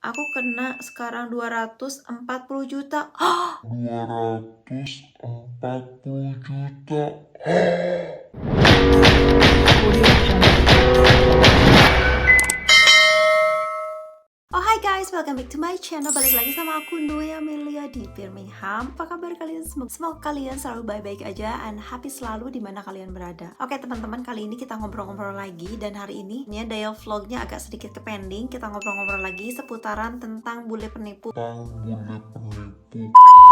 Aku kena sekarang 240 juta. 240 juta. Oh hi guys, welcome back to my channel. Balik lagi sama aku Nui Amelia di Birmingham. Apa kabar kalian? Semoga kalian selalu baik-baik aja and happy selalu di mana kalian berada. Oke teman-teman, kali ini kita ngobrol-ngobrol lagi. Dan hari ini dial vlognya agak sedikit ke pending. Kita ngobrol-ngobrol lagi seputaran tentang bule penipu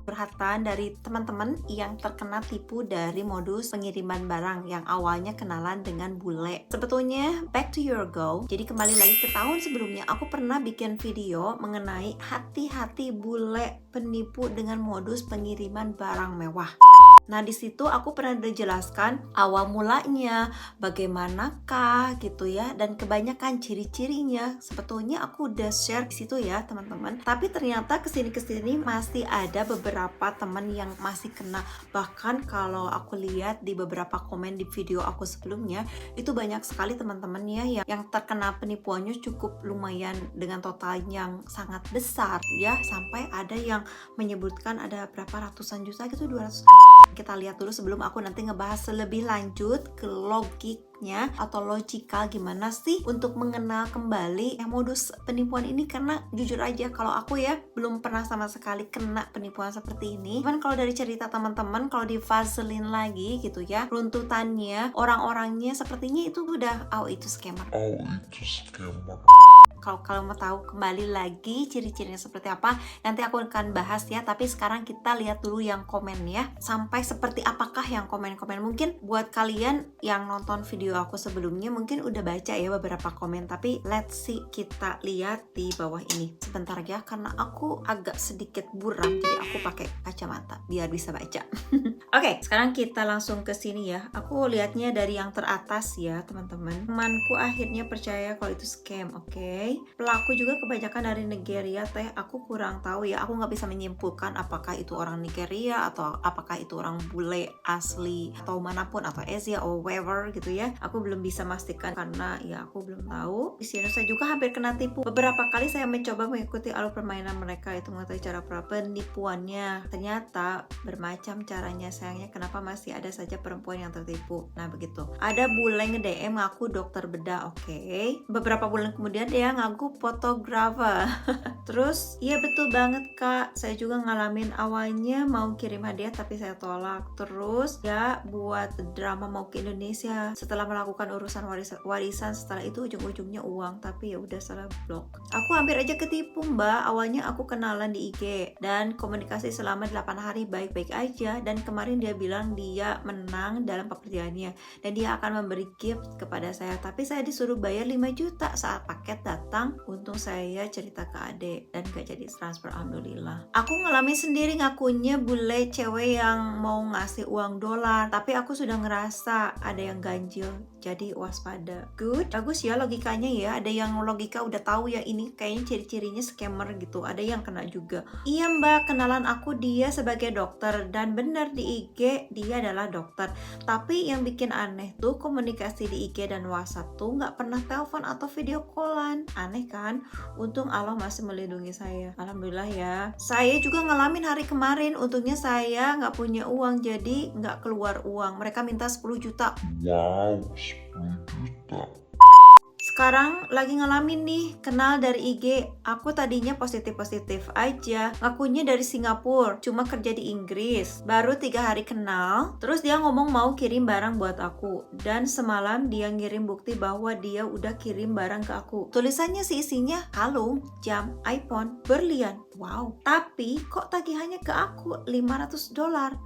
curhatan dari teman-teman yang terkena tipu dari modus pengiriman barang yang awalnya kenalan dengan bule. Sebetulnya back to your go. Jadi kembali lagi ke tahun sebelumnya, aku pernah bikin video mengenai hati-hati bule penipu dengan modus pengiriman barang mewah. Nah, di situ aku pernah dijelaskan awal mulanya, bagaimanakah gitu ya, dan kebanyakan ciri-cirinya. Sebetulnya aku udah share di situ ya, teman-teman. Tapi ternyata kesini-kesini masih ada beberapa teman yang masih kena. Bahkan kalau aku lihat di beberapa komen di video aku sebelumnya, itu banyak sekali teman-teman ya yang terkena penipuannya cukup lumayan dengan total yang sangat besar ya, sampai ada yang menyebutkan ada berapa ratusan juta gitu, 200. Kita lihat dulu sebelum aku nanti ngebahas lebih lanjut ke logiknya atau logikal gimana sih untuk mengenal kembali yang modus penipuan ini. Karena jujur aja kalau aku ya belum pernah sama sekali kena penipuan seperti ini. Cuman kalau dari cerita teman-teman, kalau difaselin lagi gitu ya, runtutannya orang-orangnya sepertinya itu udah itu scammer. Kalau mau tahu kembali lagi ciri-cirinya seperti apa, nanti aku akan bahas ya. Tapi sekarang kita lihat dulu yang komen ya, sampai seperti apakah yang komen-komen. Mungkin buat kalian yang nonton video aku sebelumnya mungkin udah baca ya beberapa komen, tapi let's see, kita lihat di bawah ini sebentar ya, karena aku agak sedikit buram jadi aku pakai kacamata biar bisa baca. Oke, sekarang kita langsung ke sini ya. Aku lihatnya dari yang teratas ya teman-teman. Temanku akhirnya percaya kalau itu scam. Oke, pelaku juga kebanyakan dari Nigeria teh. Aku kurang tahu ya, aku nggak bisa menyimpulkan apakah itu orang Nigeria atau apakah itu orang bule asli atau manapun, atau Asia or wherever gitu ya. Aku belum bisa memastikan karena ya aku belum tahu. Di sini saya juga hampir kena tipu. Beberapa kali saya mencoba mengikuti alur permainan mereka itu mengetahui cara penipuannya. Ternyata bermacam caranya. Sayangnya kenapa masih ada saja perempuan yang tertipu. Nah begitu. Ada bule nge-DM ngaku dokter bedah. Oke. Beberapa bulan kemudian dia ngaku fotografer. Terus, iya betul banget kak, saya juga ngalamin. Awalnya mau kirim hadiah tapi saya tolak. Terus ya buat drama mau ke Indonesia. Setelah melakukan urusan warisan, setelah itu ujung-ujungnya uang, tapi ya udah salah blok. Aku hampir aja ketipu mbak. Awalnya aku kenalan di IG dan komunikasi selama 8 hari baik-baik aja, dan kemarin dia bilang dia menang dalam pekerjaannya dan dia akan memberi gift kepada saya, tapi saya disuruh bayar 5 juta saat paket datang. Untung saya cerita ke adek dan gak jadi transfer, alhamdulillah. Aku ngalamin sendiri, ngakunya bule cewek yang mau ngasih uang dolar, tapi aku sudah ngerasa ada yang ganjil, jadi waspada. Good, bagus ya logikanya ya. Ada yang logika udah tahu ya ini kayaknya ciri-cirinya scammer gitu. Ada yang kena juga. Iya mbak, kenalan aku dia sebagai dokter, dan bener di IG dia adalah dokter. Tapi yang bikin aneh tuh komunikasi di IG dan WhatsApp tuh nggak pernah telepon atau video callan. Aneh kan? Untung Allah masih melindungi saya. Alhamdulillah ya. Saya juga ngalamin hari kemarin. Untungnya saya nggak punya uang jadi nggak keluar uang. Mereka minta 10 juta. Wow, 10 juta. Sekarang lagi ngalamin nih, kenal dari IG. Aku tadinya positif-positif aja, ngakunya dari Singapura, cuma kerja di Inggris. Baru 3 hari kenal, terus dia ngomong mau kirim barang buat aku. Dan semalam dia ngirim bukti bahwa dia udah kirim barang ke aku. Tulisannya sih isinya kalung, jam, iPhone, berlian. Wow, tapi kok tagihannya ke aku $500?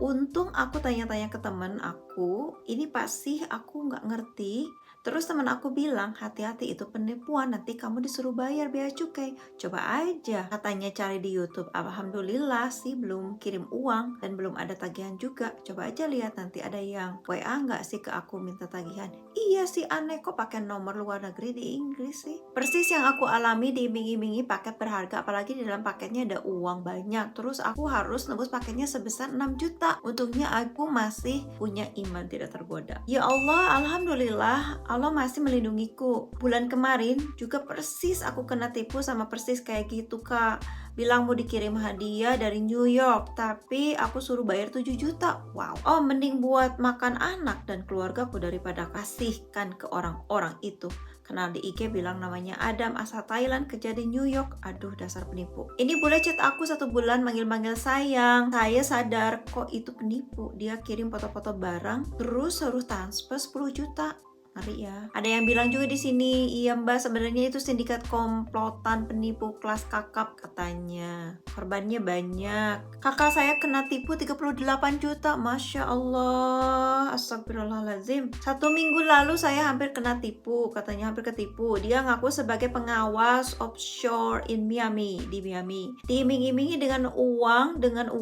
Untung aku tanya-tanya ke temen aku, ini pasti aku nggak ngerti. Terus teman aku bilang, hati-hati itu penipuan, nanti kamu disuruh bayar bea cukai. Coba aja, katanya cari di YouTube. Alhamdulillah sih belum kirim uang dan belum ada tagihan juga. Coba aja lihat nanti ada yang WA nggak sih ke aku minta tagihan. Iya sih aneh, kok pakai nomor luar negeri di Inggris sih. Persis yang aku alami, diiming-imingi paket berharga, apalagi di dalam paketnya ada uang banyak. Terus aku harus nebus paketnya sebesar 6 juta. Untungnya aku masih punya iman tidak tergoda. Ya Allah, alhamdulillah Allah masih melindungiku. Bulan kemarin juga persis aku kena tipu sama persis kayak gitu kak. Bilang mau dikirim hadiah dari New York, tapi aku suruh bayar 7 juta. Wow. Oh, mending buat makan anak dan keluargaku daripada kasihkan ke orang-orang itu. Kenal di IG bilang namanya Adam, asal Thailand, kerja di New York. Aduh, dasar penipu. Ini boleh chat aku 1 bulan manggil-manggil sayang. Saya sadar kok itu penipu. Dia kirim foto-foto barang, terus harus transfer 10 juta. Ngeri ya. Ada yang bilang juga di sini, iya mbak, sebenarnya itu sindikat komplotan penipu kelas kakap katanya. Korbannya banyak. Kakak saya kena tipu 38 juta. Masya Allah. Astagfirullahaladzim. 1 minggu lalu saya hampir kena tipu. Katanya hampir ketipu. Dia ngaku sebagai pengawas offshore in Miami. Di Miami. Diiming-imingi dengan uang 100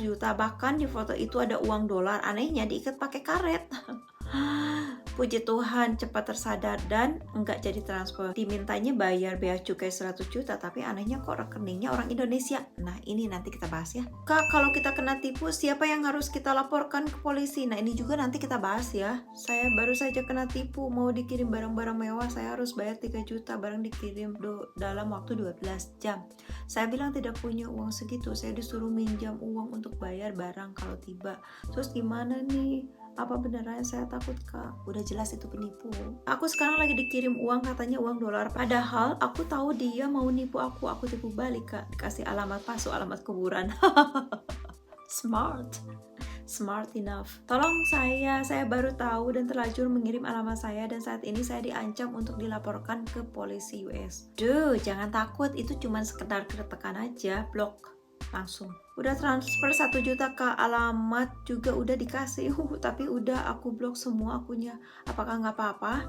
juta. Bahkan di foto itu ada uang dolar. Anehnya diikat pakai karet. Puji Tuhan cepat tersadar dan enggak jadi transfer. Dimintanya bayar bea cukai 100 juta, tapi anehnya kok rekeningnya orang Indonesia. Nah ini nanti kita bahas ya. Kak, kalau kita kena tipu, siapa yang harus kita laporkan ke polisi? Nah ini juga nanti kita bahas ya. Saya baru saja kena tipu, mau dikirim barang-barang mewah, saya harus bayar 3 juta, barang dikirim dalam waktu 12 jam. Saya bilang tidak punya uang segitu, saya disuruh minjam uang untuk bayar barang kalau tiba. Terus gimana nih? Apa beneran saya takut kak? Udah jelas itu penipu. Aku sekarang lagi dikirim uang, katanya uang dolar. Padahal aku tahu dia mau nipu aku tipu balik kak. Dikasih alamat palsu, alamat kuburan. Smart enough. Tolong saya baru tahu dan terlanjur mengirim alamat saya dan saat ini saya diancam untuk dilaporkan ke polisi US. Duh, jangan takut, itu cuma sekedar ketekan aja, blok. Langsung udah transfer 1 juta ke alamat juga udah dikasih tapi udah aku blok semua akunnya. Apakah nggak apa-apa?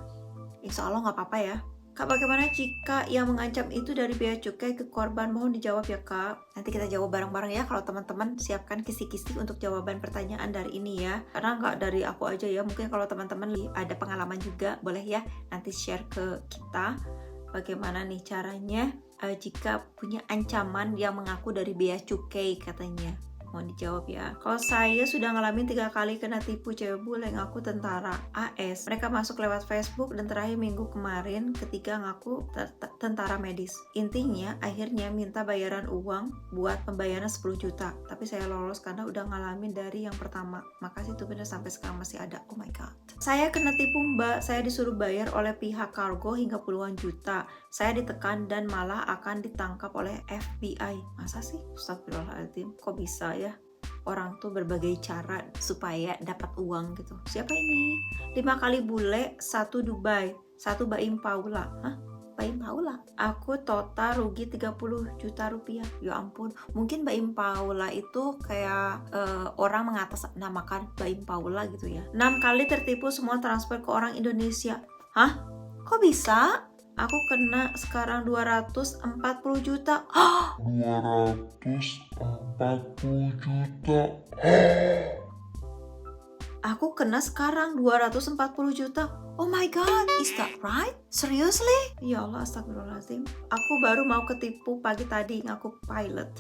Insya Allah nggak apa-apa ya kak. Bagaimana jika yang mengancam itu dari bea cukai ke korban? Mohon dijawab ya kak. Nanti kita jawab bareng-bareng ya. Kalau teman-teman siapkan kisi-kisi untuk jawaban pertanyaan dari ini ya, karena nggak dari aku aja ya. Mungkin kalau teman-teman ada pengalaman juga boleh ya nanti share ke kita bagaimana nih caranya jika punya ancaman yang mengaku dari bea cukai katanya. Mau dijawab ya. Kalau saya sudah ngalamin 3 kali kena tipu cewek bule ngaku tentara AS. Mereka masuk lewat Facebook dan terakhir minggu kemarin ketiga ngaku tentara medis. Intinya akhirnya minta bayaran uang buat pembayaran 10 juta. Tapi saya lolos karena udah ngalamin dari yang pertama. Makasih tuh bener sampai sekarang masih ada. Oh my god. Saya kena tipu mbak. Saya disuruh bayar oleh pihak kargo hingga puluhan juta. Saya ditekan dan malah akan ditangkap oleh FBI. Masa sih? Astagfirullahaladzim. Kok bisa ya? Orang tuh berbagai cara supaya dapat uang gitu. Siapa ini? 5 kali bule, 1 Dubai, 1 Baim Paula. Hah? Baim Paula? Aku total rugi 30 juta rupiah. Ya ampun. Mungkin Baim Paula itu kayak orang mengatasnamakan Baim Paula gitu ya. 6 kali tertipu semua transfer ke orang Indonesia. Hah? Kok bisa? Aku kena sekarang 240 juta. 240 juta. Aku kena sekarang 240 juta. Oh my god, is that right? Seriously? Ya Allah, astagfirullahaladzim. Aku baru mau ketipu pagi tadi ngaku pilot.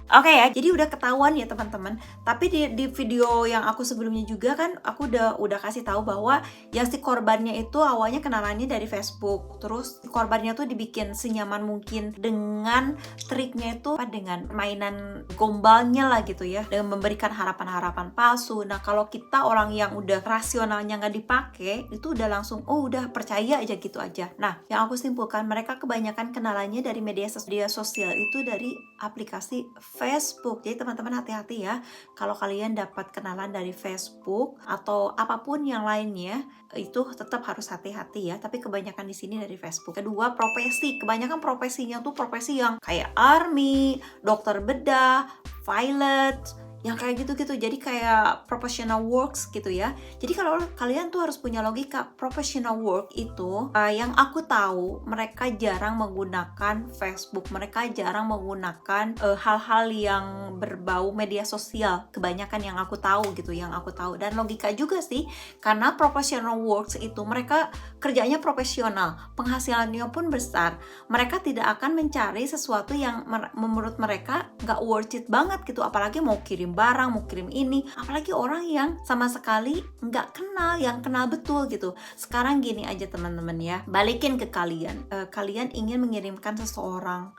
Oke ya, jadi udah ketahuan ya teman-teman. Tapi di video yang aku sebelumnya juga kan aku udah kasih tahu bahwa yang si korbannya itu awalnya kenalannya dari Facebook. Terus korbannya tuh dibikin senyaman mungkin dengan triknya itu dengan mainan gombalnya lah gitu ya, dengan memberikan harapan-harapan palsu. Nah kalau kita orang yang udah rasionalnya nggak dipakai, itu udah langsung udah percaya aja gitu aja. Nah yang aku simpulkan, mereka kebanyakan kenalannya dari media sosial itu dari aplikasi Facebook. Jadi teman-teman hati-hati ya, kalau kalian dapat kenalan dari Facebook atau apapun yang lainnya, itu tetap harus hati-hati ya. Tapi kebanyakan di sini dari Facebook. Kedua, profesi. Kebanyakan profesinya tuh profesi yang kayak army, dokter bedah, pilot, yang kayak gitu-gitu. Jadi kayak professional works gitu ya. Jadi kalau kalian tuh harus punya logika. Professional work itu yang aku tahu mereka jarang menggunakan Facebook. Mereka jarang menggunakan hal-hal yang berbau media sosial. Kebanyakan yang aku tahu gitu, yang aku tahu. Dan logika juga sih, karena professional works itu mereka kerjanya profesional, penghasilannya pun besar. Mereka tidak akan mencari sesuatu yang menurut mereka nggak worth it banget gitu. Apalagi mau kirim kirim barang, mau kirim ini, apalagi orang yang sama sekali nggak kenal, yang kenal betul gitu. Sekarang gini aja teman-teman ya, balikin ke kalian. Kalian ingin mengirimkan seseorang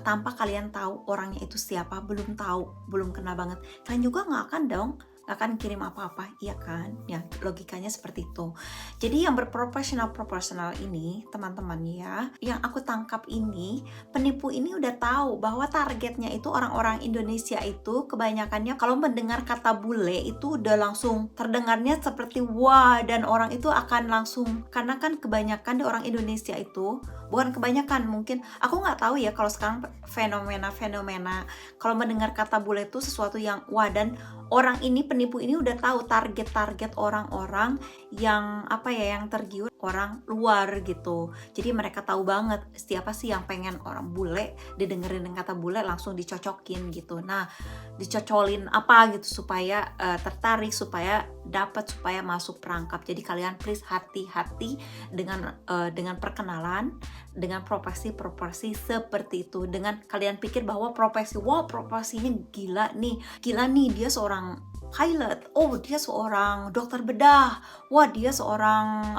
tanpa kalian tahu orangnya itu siapa, belum tahu, belum kenal banget, kalian juga nggak akan dong akan kirim apa-apa, iya kan? Ya, logikanya seperti itu. Jadi yang berproporsional ini, teman-teman ya, yang aku tangkap ini, penipu ini udah tahu bahwa targetnya itu orang-orang Indonesia itu kebanyakannya kalau mendengar kata bule itu udah langsung terdengarnya seperti wah, dan orang itu akan langsung, karena kan kebanyakan di orang Indonesia itu, bukan kebanyakan, mungkin aku nggak tahu ya kalau sekarang fenomena kalau mendengar kata bule itu sesuatu yang wah, dan orang ini penipu ini udah tahu target orang-orang yang yang tergiur orang luar gitu. Jadi mereka tahu banget siapa sih yang pengen orang bule didengerin dengan kata bule langsung dicocokin gitu. Nah, dicocolin apa gitu supaya tertarik, supaya dapat, supaya masuk perangkap. Jadi kalian please hati-hati dengan perkenalan, dengan profesi seperti itu. Dengan kalian pikir bahwa profesinya gila nih, dia seorang pilot, oh dia seorang dokter bedah, wah dia seorang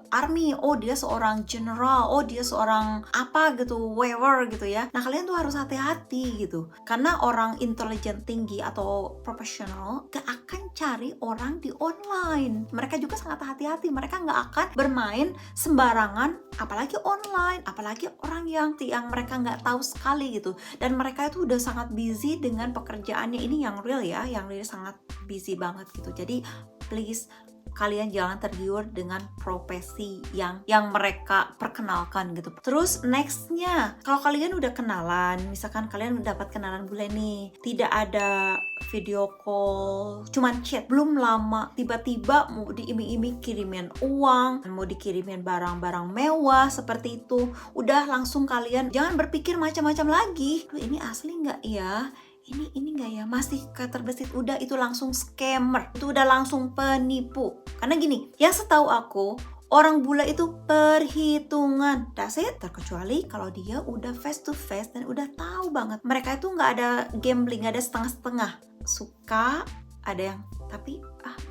army, oh dia seorang general, oh dia seorang apa gitu, whatever gitu ya. Nah kalian tuh harus hati-hati gitu, karena orang intelijen tinggi atau profesional gak akan cari orang di online. Mereka juga sangat hati-hati, mereka gak akan bermain sembarangan, apalagi online, apalagi orang yang mereka gak tahu sekali gitu. Dan mereka itu udah sangat busy dengan pekerjaannya, ini yang real ya, yang real sangat busy banget gitu. Jadi please kalian jangan tergiur dengan profesi yang mereka perkenalkan gitu. Terus nextnya, kalau kalian udah kenalan, misalkan kalian dapat kenalan bule nih, tidak ada video call, cuman chat, belum lama tiba-tiba mau diiming-iming kirimin uang, mau dikirimin barang-barang mewah seperti itu, udah langsung kalian jangan berpikir macam-macam lagi. Ini asli nggak ya? Ini nggak ya, masih terbesit, udah itu langsung scammer, itu udah langsung penipu. Karena gini, yang setahu aku orang bule itu perhitungan, that's it. Terkecuali kalau dia udah face to face dan udah tahu banget, mereka itu nggak ada gambling, nggak ada setengah-setengah, suka ada yang tapi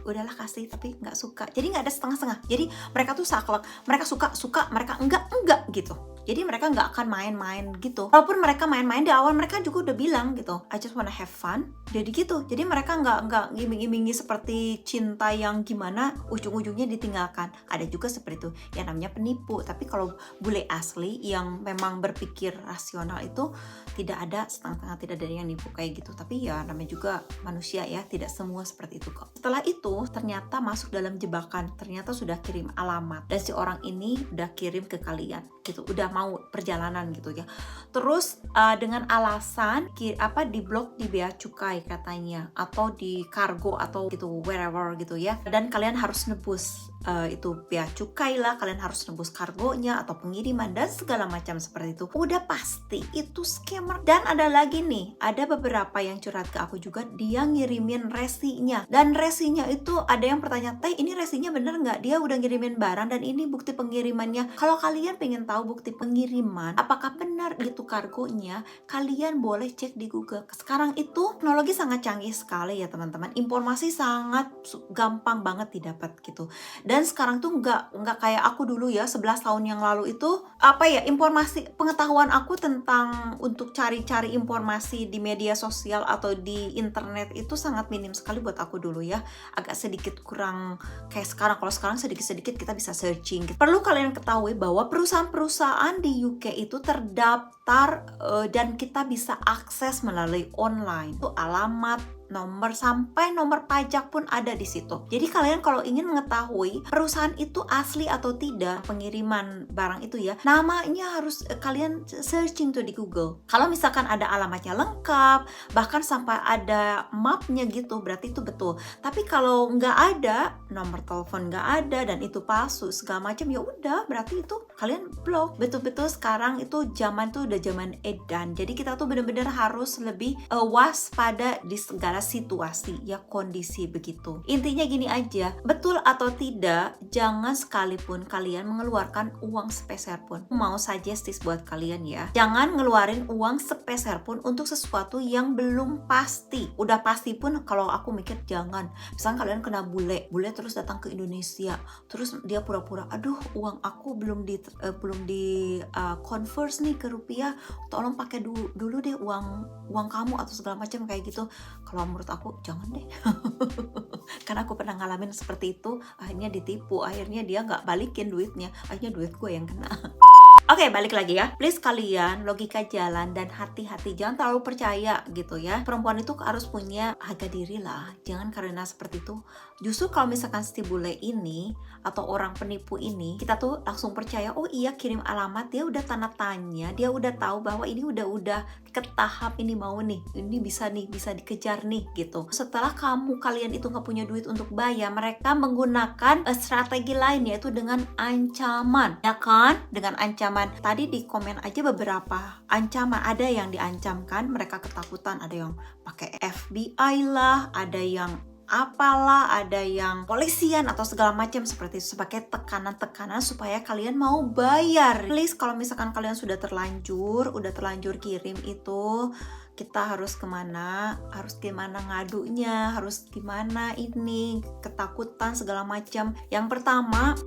udahlah kasih, tapi nggak suka, jadi nggak ada setengah-setengah. Jadi mereka tuh saklek, mereka suka, mereka enggak gitu. Jadi mereka nggak akan main-main gitu. Walaupun mereka main-main di awal, mereka juga udah bilang gitu, I just wanna have fun. Jadi gitu. Jadi mereka nggak iming-imingi seperti cinta yang gimana ujung-ujungnya ditinggalkan. Ada juga seperti itu. Ya namanya penipu. Tapi kalau bule asli yang memang berpikir rasional itu tidak ada setengah-setengah, tidak ada yang nipu kayak gitu. Tapi ya namanya juga manusia ya, tidak semua seperti itu kok. Setelah itu ternyata masuk dalam jebakan. Ternyata sudah kirim alamat dan si orang ini udah kirim ke kalian gitu, udah mau perjalanan gitu ya. Terus dengan alasan di blok di bea cukai katanya, atau di kargo atau gitu wherever gitu ya. Dan kalian harus nebus itu bea cukai lah, kalian harus nebus kargonya atau pengiriman dan segala macam seperti itu. Udah pasti itu scammer. Dan ada lagi nih, ada beberapa yang curhat ke aku juga, dia ngirimin resinya. Dan resinya itu ada yang bertanya, "Teh, ini resinya bener nggak? Dia udah ngirimin barang dan ini bukti pengirimannya." Kalau kalian pengen tahu bukti pengiriman, apakah benar gitu kargonya, kalian boleh cek di Google. Sekarang itu teknologi sangat canggih sekali ya teman-teman. Informasi sangat gampang banget didapat gitu. Dan sekarang tuh nggak kayak aku dulu ya, 11 tahun yang lalu itu informasi pengetahuan aku tentang untuk cari-cari informasi di media sosial atau di internet itu sangat minim sekali buat aku dulu ya. Agak sedikit kurang kayak sekarang. Kalau sekarang sedikit-sedikit kita bisa searching gitu. Perlu kalian ketahui bahwa perusahaan di UK itu terdaftar dan kita bisa akses melalui online. Itu alamat, nomor, sampai nomor pajak pun ada di situ. Jadi kalian kalau ingin mengetahui perusahaan itu asli atau tidak pengiriman barang itu ya, namanya harus kalian searching tuh di Google. Kalau misalkan ada alamatnya lengkap, bahkan sampai ada mapnya gitu, berarti itu betul. Tapi kalau nggak ada, nomor telepon nggak ada dan itu palsu segala macam, ya udah berarti itu kalian blok. Betul-betul sekarang itu zaman tuh udah zaman edan, jadi kita tuh bener-bener harus lebih waspada di segala situasi ya, kondisi begitu. Intinya gini aja, betul atau tidak, jangan sekalipun kalian mengeluarkan uang sepeser pun. Mau suggestis buat kalian ya, jangan ngeluarin uang sepeser pun untuk sesuatu yang belum pasti. Udah pasti pun kalau aku mikir jangan. Misalnya kalian kena bule terus datang ke Indonesia, terus dia pura-pura, aduh uang aku belum di converse nih ke rupiah, tolong pakai dulu deh uang kamu atau segala macam kayak gitu. Kalau menurut aku jangan deh. Karena aku pernah ngalamin seperti itu, akhirnya ditipu, akhirnya dia nggak balikin duitnya, akhirnya duit gue yang kena. Oke, balik lagi ya. Please kalian logika jalan dan hati-hati, jangan terlalu percaya gitu ya. Perempuan itu harus punya harga diri lah. Jangan karena seperti itu. Justru kalau misalkan si bule ini atau orang penipu ini, kita tuh langsung percaya, oh iya kirim alamat, dia udah tanda tanya, dia udah tahu bahwa ini udah ke tahap ini mau nih, ini bisa dikejar nih gitu. Setelah kalian itu nggak punya duit untuk bayar, mereka menggunakan strategi lain, yaitu dengan ancaman, ya kan? Dengan ancaman. Tadi di komen aja beberapa ancaman, ada yang diancamkan, mereka ketakutan, ada yang pakai FBI lah, ada yang apalah, ada yang polisian atau segala macam seperti itu, sebagai tekanan-tekanan supaya kalian mau bayar. Please kalau misalkan kalian sudah terlanjur kirim itu, kita harus gimana ngadunya, harus gimana ini, ketakutan segala macam. Yang pertama,